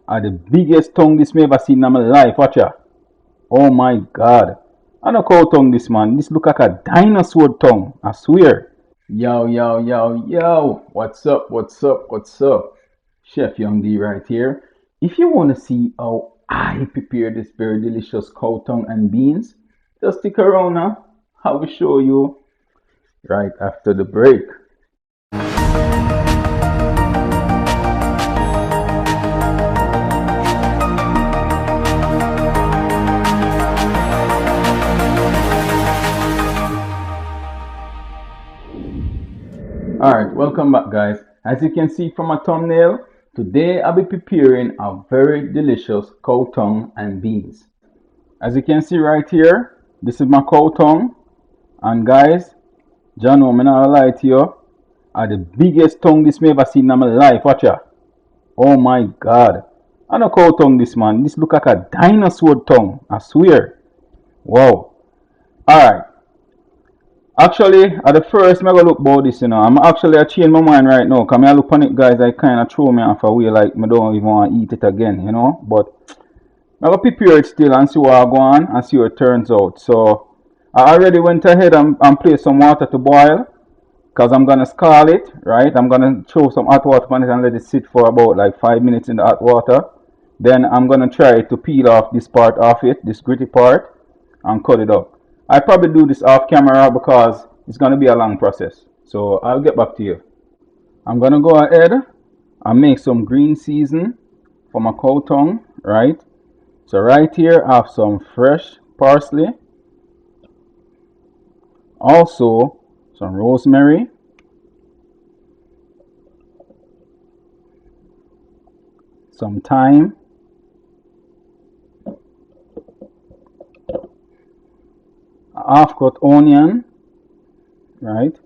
are the biggest tongue this me ever seen in my life. Watch ya. Oh my god. I don't cow tongue this man. This look like a dinosaur tongue. I swear. Yo, yo, yo, yo. What's up? What's up? What's up? Chef Young D right here. If you want to see how I prepare this very delicious cow tongue and beans, just stick around now. I will show you right after the break. Alright, welcome back guys. As you can see from my thumbnail, today I'll be preparing a very delicious cow tongue and beans. As you can see right here, this is my cow tongue. And guys, John, I'm not lie to you, are the biggest tongue this me ever seen in my life. Watch ya. Oh my god. I don't cow tongue this man. This look like a dinosaur tongue. I swear. Wow. Alright. Actually, at the first, I'm going to look about this, I'm actually change my mind right now. Because I look on it, guys, I kind of throw me off away, like, I don't even want to eat it again, But, I'm going to prepare it still and see what I go on and see what it turns out. So, I already went ahead and placed some water to boil. Because I'm going to scald it, right? I'm going to throw some hot water on it and let it sit for about like 5 minutes in the hot water. Then I'm going to try to peel off this part of it, this gritty part, and cut it up. I probably do this off camera because it's going to be a long process. So I'll get back to you. I'm going to go ahead and make some green season for my cow tongue, right? So right here I have some fresh parsley. Also some rosemary. Some thyme. A half cut onion, right?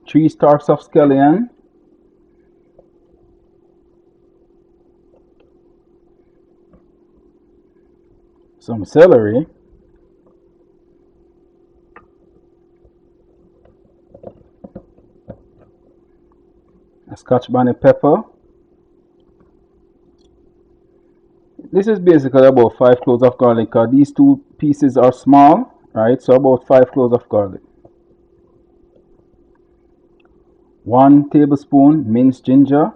Three stalks of scallion. Some celery. A Scotch bonnet pepper. This is basically about 5 cloves of garlic because these two pieces are small, right? So about 5 cloves of garlic. 1 tablespoon minced ginger.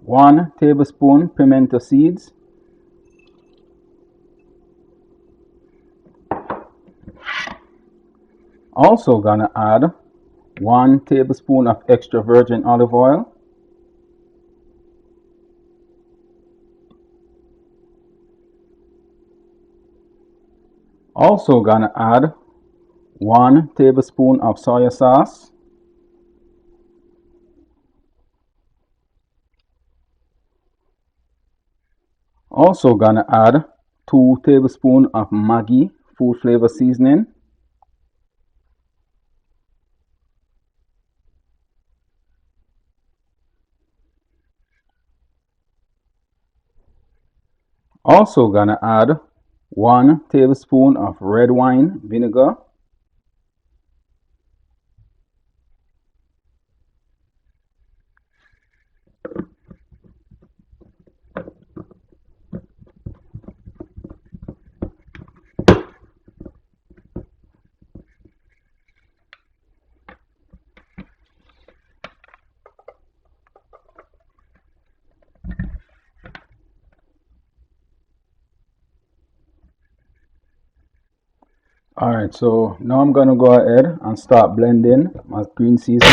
1 tablespoon pimento seeds. Also gonna add 1 tablespoon of extra virgin olive oil. Also gonna add 1 tablespoon of soy sauce. Also gonna add 2 tablespoons of MAGGI food flavor seasoning. Also gonna add 1 tablespoon of red wine vinegar. Alright, so now I'm gonna go ahead and start blending my green seasoning.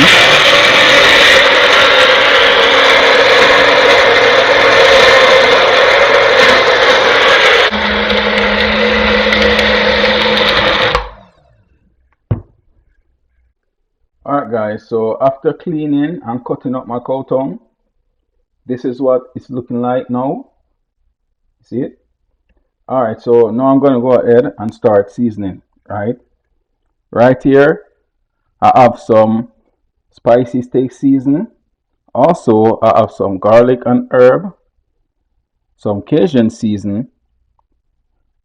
Alright guys, so after cleaning and cutting up my cow tongue, this is what it's looking like now. See it? Alright, so now I'm gonna go ahead and start seasoning, right? Right here, I have some spicy steak seasoning. Also, I have some garlic and herb, some Cajun seasoning,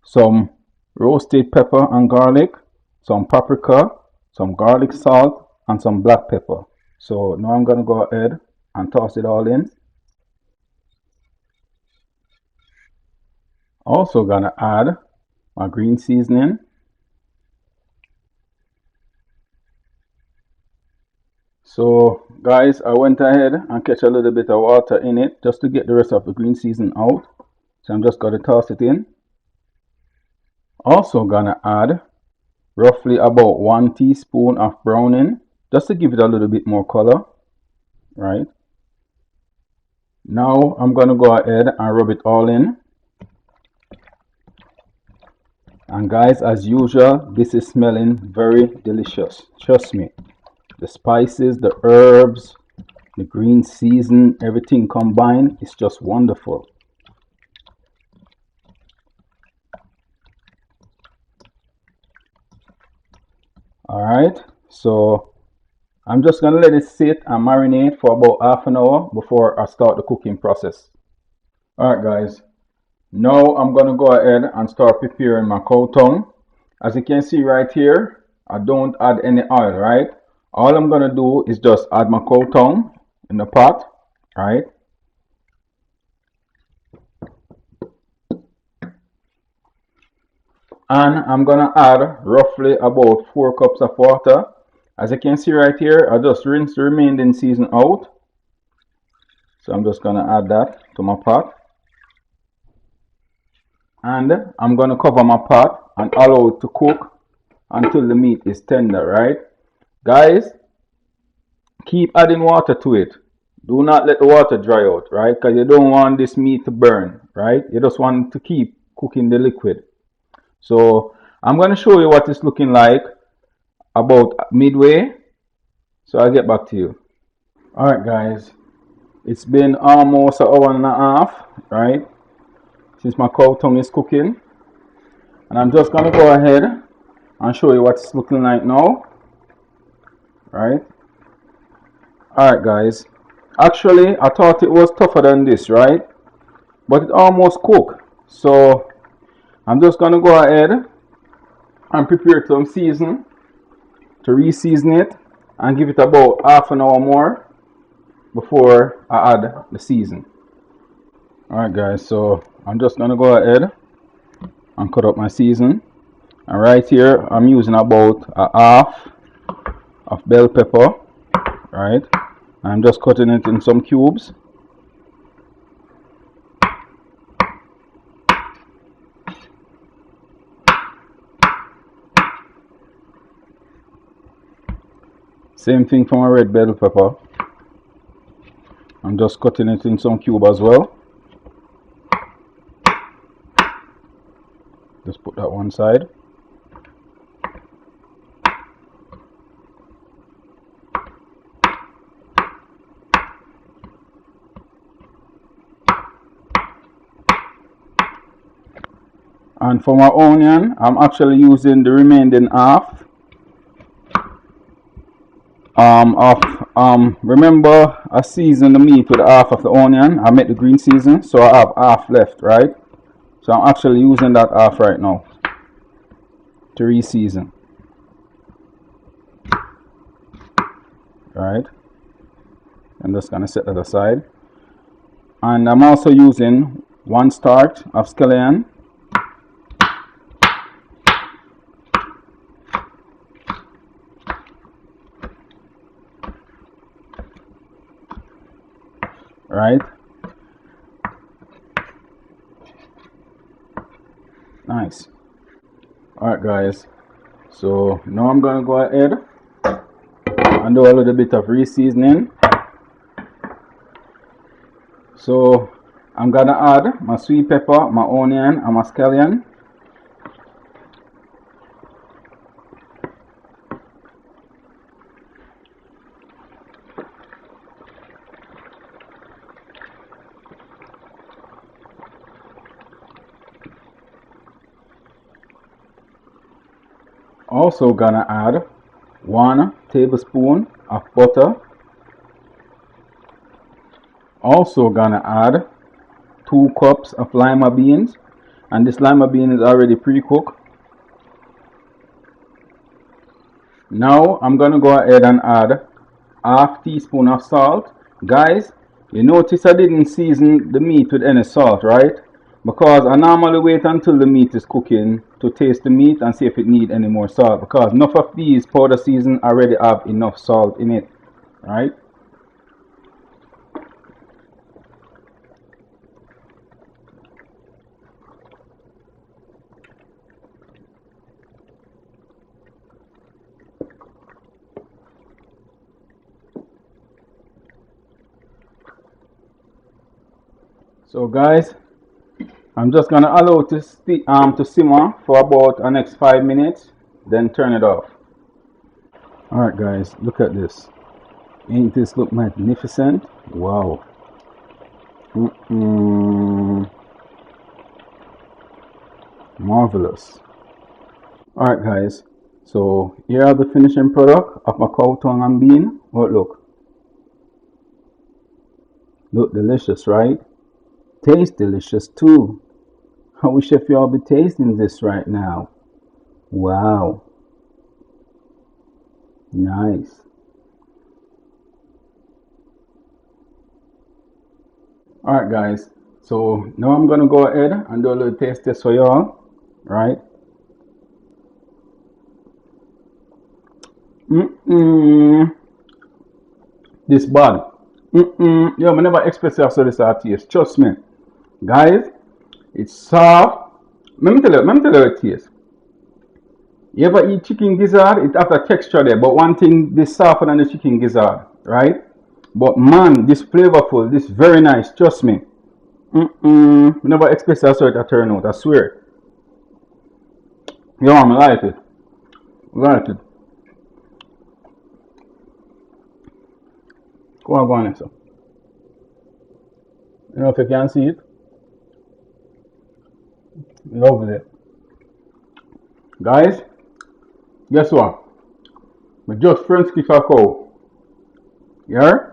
some roasted pepper and garlic, some paprika, some garlic salt, and some black pepper. So now I'm gonna go ahead and toss it all in. Also gonna add my green seasoning. So guys, I went ahead and catch a little bit of water in it just to get the rest of the green seasoning out. So I'm just gonna toss it in. Also gonna add roughly about 1 teaspoon of browning just to give it a little bit more color, right? Now I'm gonna go ahead and rub it all in. And guys, as usual, this is smelling very delicious. Trust me. The spices, the herbs, the green season, everything combined is just wonderful. Alright, so I'm just gonna let it sit and marinate for about half an hour before I start the cooking process. Alright guys, now I'm gonna go ahead and start preparing my cow tongue. As you can see right here, I don't add any oil, right? All I'm gonna do is just add my cow tongue in the pot, right? And I'm gonna add roughly about 4 cups of water. As you can see right here, I just rinse the remaining season out. So I'm just gonna add that to my pot. And I'm gonna cover my pot and allow it to cook until the meat is tender, right? Guys, keep adding water to it. Do not let the water dry out, right? Because you don't want this meat to burn, right? You just want to keep cooking the liquid. So I'm going to show you what it's looking like about midway. So I'll get back to you. Alright guys, it's been almost an hour and a half, right, since my cow tongue is cooking. And I'm just going to go ahead and show you what it's looking like now, right? Alright guys, actually I thought it was tougher than this, right? But it almost cooked. So I'm just going to go ahead and prepare some season to re-season it and give it about half an hour more before I add the season. Alright guys, so I'm just going to go ahead and cut up my season. And right here I'm using about a half of bell pepper, right? I'm just cutting it in some cubes. Same thing for my red bell pepper. I'm just cutting it in some cube as well. Just put that one side. And for my onion, I'm actually using the remaining half remember I seasoned the meat with half of the onion. I made the green season, so I have half left, right? So I'm actually using that half right now to re-season. Right? I'm just gonna set that aside. And I'm also using 1 starch of scallion. Right? Nice. Alright guys, so now I'm gonna go ahead and do a little bit of re-seasoning. So I'm gonna add my sweet pepper, my onion, and my scallion. Also gonna add 1 tablespoon of butter. Also gonna add 2 cups of lima beans, and this lima bean is already pre-cooked. Now I'm gonna go ahead and add half teaspoon of salt. Guys, you notice I didn't season the meat with any salt, right? Because I normally wait until the meat is cooking to taste the meat and see if it need any more salt, because enough of these powder season already have enough salt in it, right? So guys, I'm just gonna allow it to simmer for about the next 5 minutes, then turn it off. Alright guys, look at this. Ain't this look magnificent? Wow. Marvelous. Alright guys, so here are the finishing product of my cow tongue and bean. Oh look. Look delicious, right? Taste delicious too. I wish if you all be tasting this right now. Wow. Nice. Alright guys, so now I'm gonna go ahead and do a little taste test for y'all, right? This bad. Yo, I never expect to have this taste. Trust me. Guys, it's soft. Let me tell you how it tastes. You ever eat chicken gizzard? It have a texture there, but one thing, this softer than the chicken gizzard, right? But man, this flavorful, this very nice, trust me. Never expect that sort of turn out, I swear. Yo, I like it. Like it. Go on, so. You know if you can see it. Lovely. Guys, guess what? We just French kiss a cow. Yeah?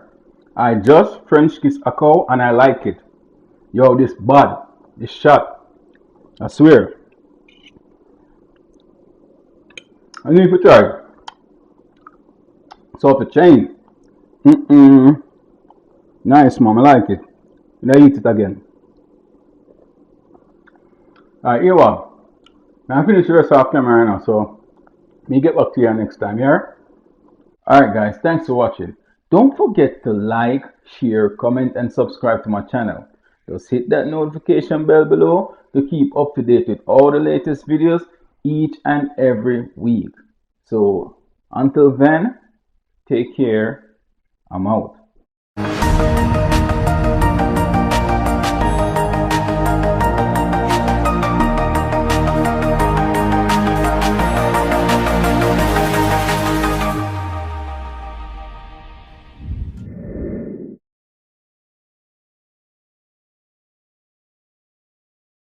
I just French kiss a cow and I like it. Yo, this bad. This shot. I swear. I need to try. So to change. Nice, mom. I like it. Let me eat it again. Alright, here what? I finish the rest of camera now, so me get back to you next time, yeah? Alright guys, thanks for watching. Don't forget to like, share, comment and subscribe to my channel. Just hit that notification bell below to keep up to date with all the latest videos each and every week. So until then, take care. I'm out.